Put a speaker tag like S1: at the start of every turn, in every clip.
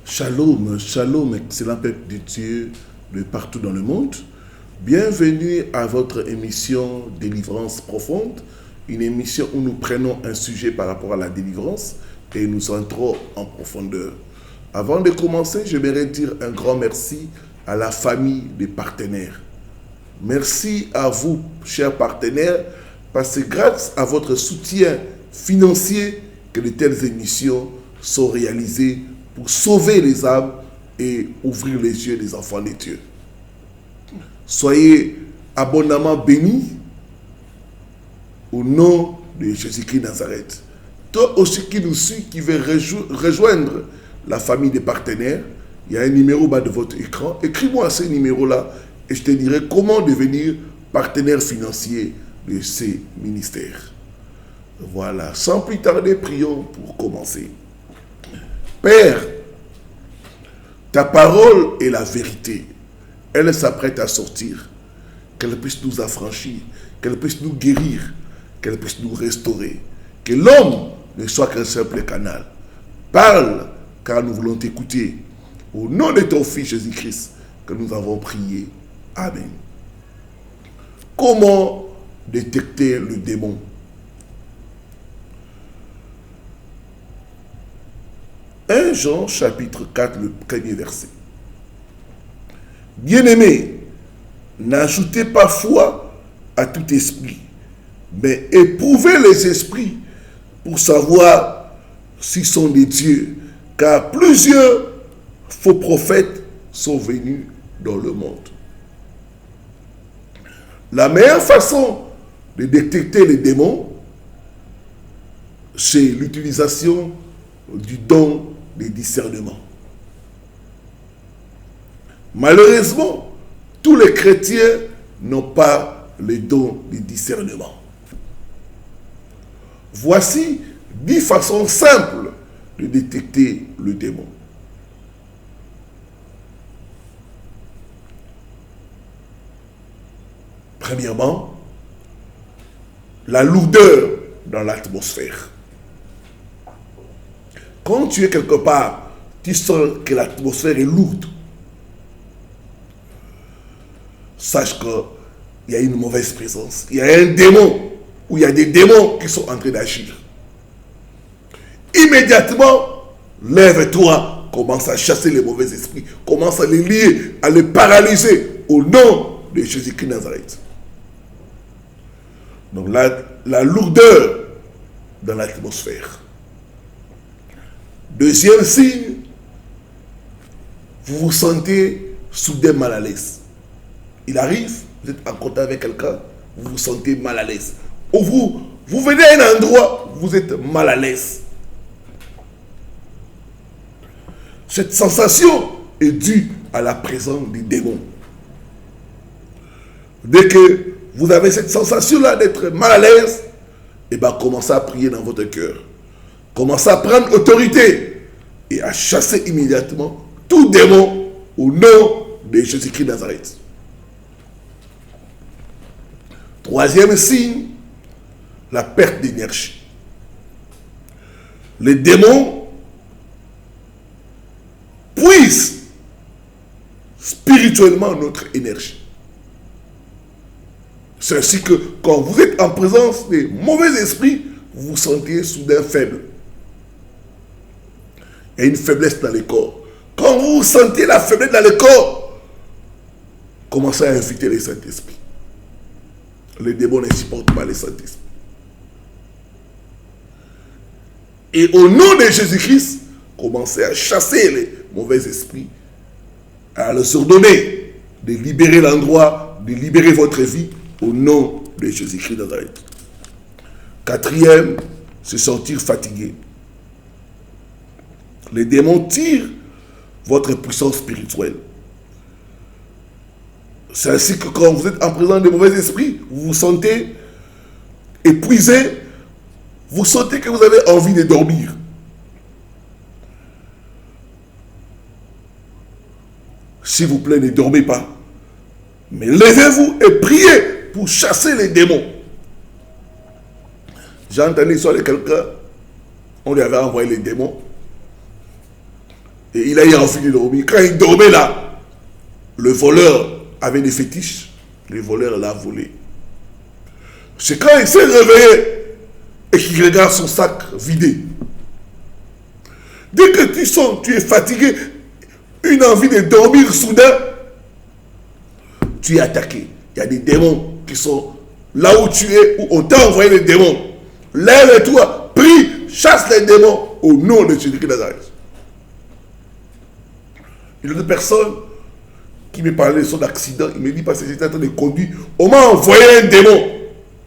S1: Shalom, shalom, excellent peuple de Dieu de partout dans le monde. Bienvenue à votre émission Délivrance profonde, une émission où nous prenons un sujet par rapport à la délivrance et nous entrons en profondeur. Avant de commencer, j'aimerais dire un grand merci à la famille des partenaires. Merci à vous, chers partenaires, parce que grâce à votre soutien financier que de telles émissions sont réalisées pour sauver les âmes et ouvrir les yeux des enfants de Dieu. Soyez abondamment bénis au nom de Jésus-Christ Nazareth. Toi aussi qui nous suis, qui veut rejoindre la famille des partenaires, il y a un numéro bas de votre écran. Écris-moi ce numéro-là et je te dirai comment devenir partenaire financier de ces ministères. Voilà, sans plus tarder, prions pour commencer. Père, ta parole est la vérité. Elle s'apprête à sortir. Qu'elle puisse nous affranchir, qu'elle puisse nous guérir, qu'elle puisse nous restaurer. Que l'homme ne soit qu'un simple canal. Parle, car nous voulons t'écouter. Au nom de ton Fils Jésus-Christ, que nous avons prié. Amen. Comment détecter le démon? 1 Jean chapitre 4, le premier verset. Bien-aimés, n'ajoutez pas foi à tout esprit, mais éprouvez les esprits pour savoir s'ils sont des dieux, car plusieurs faux prophètes sont venus dans le monde. La meilleure façon de détecter les démons, c'est l'utilisation du don de discernement. Malheureusement, tous les chrétiens n'ont pas le don de discernement. Voici 10 façons simples de détecter le démon. Premièrement, la lourdeur dans l'atmosphère. Quand tu es quelque part, tu sens que l'atmosphère est lourde. Sache qu'il y a une mauvaise présence. Il y a un démon, ou il y a des démons qui sont en train d'agir. Immédiatement, lève-toi, commence à chasser les mauvais esprits, commence à les lier, à les paralyser au nom de Jésus-Christ Nazareth. Donc la lourdeur dans l'atmosphère. Deuxième signe, vous vous sentez soudain mal à l'aise. Il arrive, vous êtes en contact avec quelqu'un, vous vous sentez mal à l'aise. Ou vous venez à un endroit, vous êtes mal à l'aise. Cette sensation est due à la présence des démons. Dès que vous avez cette sensation-là d'être mal à l'aise, et bien commencez à prier dans votre cœur. Commencez à prendre autorité et à chasser immédiatement tout démon au nom de Jésus-Christ Nazareth. Troisième signe, la perte d'énergie. Les démons puisent spirituellement notre énergie. C'est ainsi que quand vous êtes en présence des mauvais esprits, vous vous sentez soudain faible. Il y a une faiblesse dans le corps. Quand vous sentez la faiblesse dans le corps, commencez à inviter les Saint-Esprit. Les démons ne supportent pas les Saint-Esprit. Et au nom de Jésus-Christ, commencez à chasser les mauvais esprits, à leur ordonner de libérer l'endroit, de libérer votre vie au nom de Jésus-Christ Nazareth. Quatrième, se sentir fatigué. Les démons tirent votre puissance spirituelle. C'est ainsi que quand vous êtes en présence de mauvais esprits, vous vous sentez épuisé, vous sentez que vous avez envie de dormir. S'il vous plaît, ne dormez pas. Mais levez-vous et priez pour chasser les démons. J'ai entendu l'histoire de quelqu'un, on lui avait envoyé les démons. Et il a eu envie de dormir. Quand il dormait là, le voleur avait des fétiches. Le voleur l'a volé. C'est quand il s'est réveillé et qu'il regarde son sac vidé. Dès que tu sens, tu es fatigué, une envie de dormir soudain, tu es attaqué. Il y a des démons qui sont là où tu es, où on t'a envoyé les démons. Lève-toi, prie, chasse les démons au nom de Jésus-Christ de Nazareth. Une autre personne qui me parlait de son accident, il me dit parce que j'étais en train de conduire, on m'a envoyé un démon.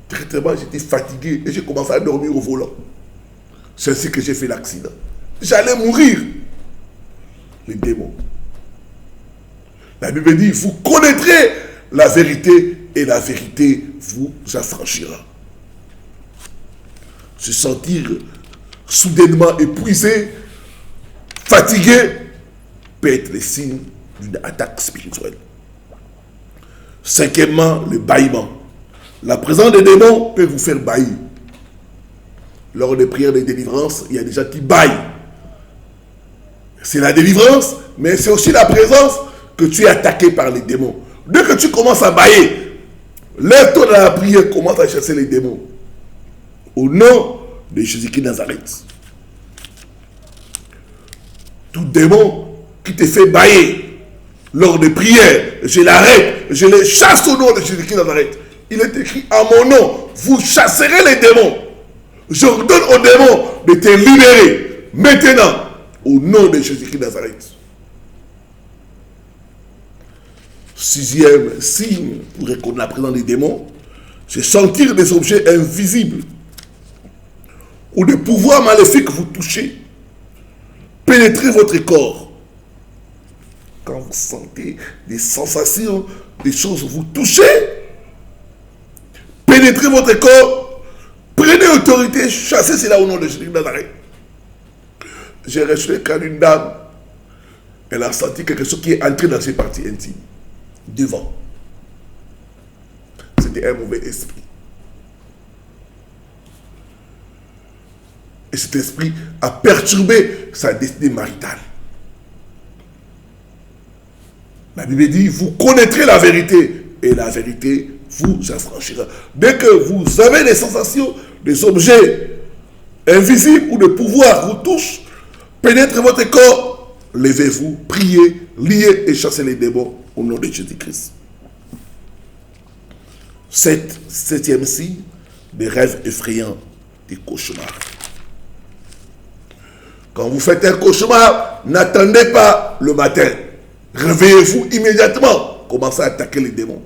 S1: Directement, j'étais fatigué et j'ai commencé à dormir au volant. C'est ainsi que j'ai fait l'accident. J'allais mourir. Les démons. La Bible dit, vous connaîtrez la vérité et la vérité vous affranchira. Se sentir soudainement épuisé, fatigué, peut être le signe d'une attaque spirituelle. Cinquièmement, le bâillement. La présence des démons peut vous faire bâillir. Lors des prières de délivrance, il y a des gens qui bâillent. C'est la délivrance, mais c'est aussi la présence que tu es attaqué par les démons. Dès que tu commences à bâiller, lève-toi dans la prière, commence à chasser les démons. Au nom de Jésus-Christ de Nazareth. Tout démon qui te fait bâiller lors des prières, je l'arrête, je les chasse au nom de Jésus-Christ de Nazareth. Il est écrit à mon nom, vous chasserez les démons. J'ordonne aux démons de te libérer maintenant au nom de Jésus-Christ de Nazareth. Sixième signe pour reconnaître la présence des démons, c'est sentir des objets invisibles ou des pouvoirs maléfiques vous toucher, pénétrer votre corps. Quand vous sentez des sensations, des choses vous toucher, pénétrez votre corps, prenez autorité, chassez cela au nom de Jésus de Nazareth. J'ai reçu le cas d'une dame, elle a senti quelque chose qui est entré dans ses parties intimes, devant. C'était un mauvais esprit. Et cet esprit a perturbé sa destinée maritale. La Bible dit, vous connaîtrez la vérité et la vérité vous affranchira. Dès que vous avez des sensations, des objets invisibles ou de pouvoir vous touchent, pénétrez votre corps, levez-vous, priez, liez et chassez les démons au nom de Jésus-Christ. Septième signe, des rêves effrayants, des cauchemars. Quand vous faites un cauchemar, n'attendez pas le matin. Réveillez-vous immédiatement. Commencez à attaquer les démons.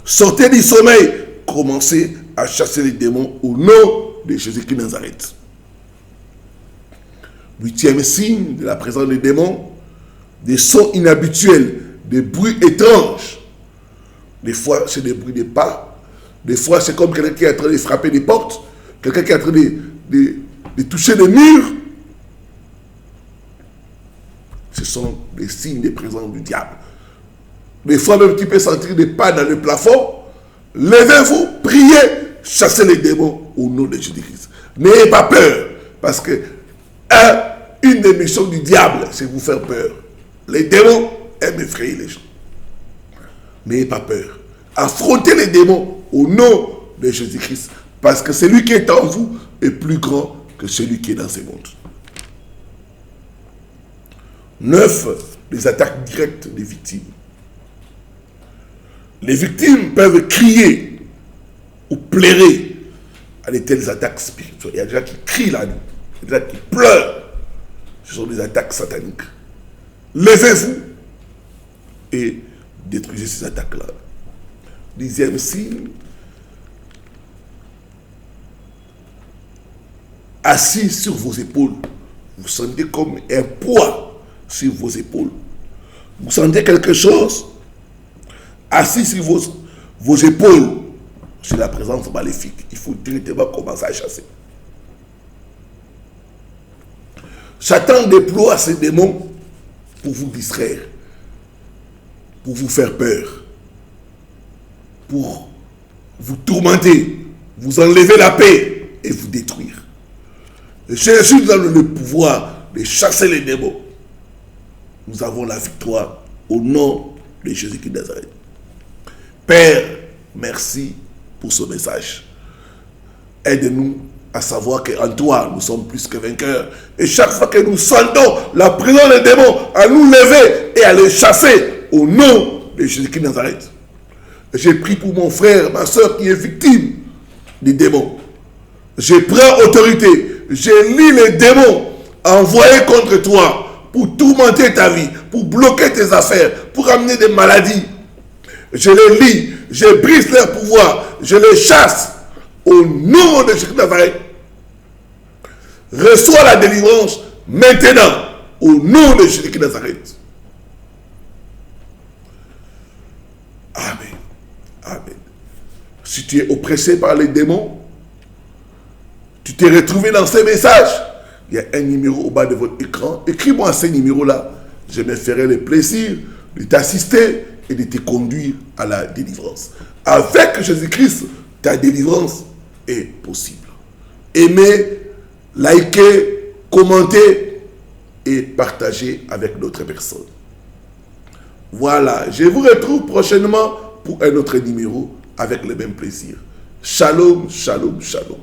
S1: Sortez du sommeil. Commencez à chasser les démons au nom de Jésus-Christ de Nazareth. Huitième signe de la présence des démons, des sons inhabituels, des bruits étranges. Des fois, c'est des bruits de pas. Des fois, c'est comme quelqu'un qui est en train de frapper des portes. Quelqu'un qui est en train de toucher des murs. Ce sont des signes de présence du diable. Des fois même tu peux sentir des pas dans le plafond. Levez-vous, priez, chassez les démons au nom de Jésus-Christ. N'ayez pas peur, parce que une des missions du diable, c'est vous faire peur. Les démons aiment effrayer les gens. N'ayez pas peur. Affrontez les démons au nom de Jésus-Christ, parce que celui qui est en vous est plus grand que celui qui est dans ce monde. 9. Les attaques directes des victimes. Les victimes peuvent crier ou pleurer à de telles attaques spirituelles. Il y a des gens qui crient la nuit, il y a des gens qui pleurent. Ce sont des attaques sataniques. Levez-vous et détruisez ces attaques-là. 10e signe. Assis sur vos épaules, vous sentez comme un poids sur vos épaules. Vous sentez quelque chose assis sur vos épaules. C'est la présence maléfique. Il faut directement commencer à chasser. Satan déploie ses démons pour vous distraire, pour vous faire peur, pour vous tourmenter, vous enlever la paix et vous détruire. Jésus nous donne le pouvoir de chasser les démons. Nous avons la victoire au nom de Jésus-Christ de Nazareth. Père, merci pour ce message. Aide-nous à savoir qu'en toi, nous sommes plus que vainqueurs. Et chaque fois que nous sentons la présence des démons, à nous lever et à les chasser au nom de Jésus-Christ de Nazareth. J'ai pris pour mon frère, ma soeur qui est victime des démons. Je prends autorité. Je lis les démons envoyés contre toi pour tourmenter ta vie, pour bloquer tes affaires, pour amener des maladies. Je les lis, je brise leur pouvoir, je les chasse au nom de Jésus de Nazareth. Reçois la délivrance maintenant au nom de Jésus de Nazareth. Amen. Amen. Si tu es oppressé par les démons, tu t'es retrouvé dans ces messages, il y a un numéro au bas de votre écran. Écris-moi ce numéro-là. Je me ferai le plaisir de t'assister et de te conduire à la délivrance. Avec Jésus-Christ, ta délivrance est possible. Aimez, likez, commentez et partagez avec d'autres personnes. Voilà, je vous retrouve prochainement pour un autre numéro avec le même plaisir. Shalom, shalom, shalom.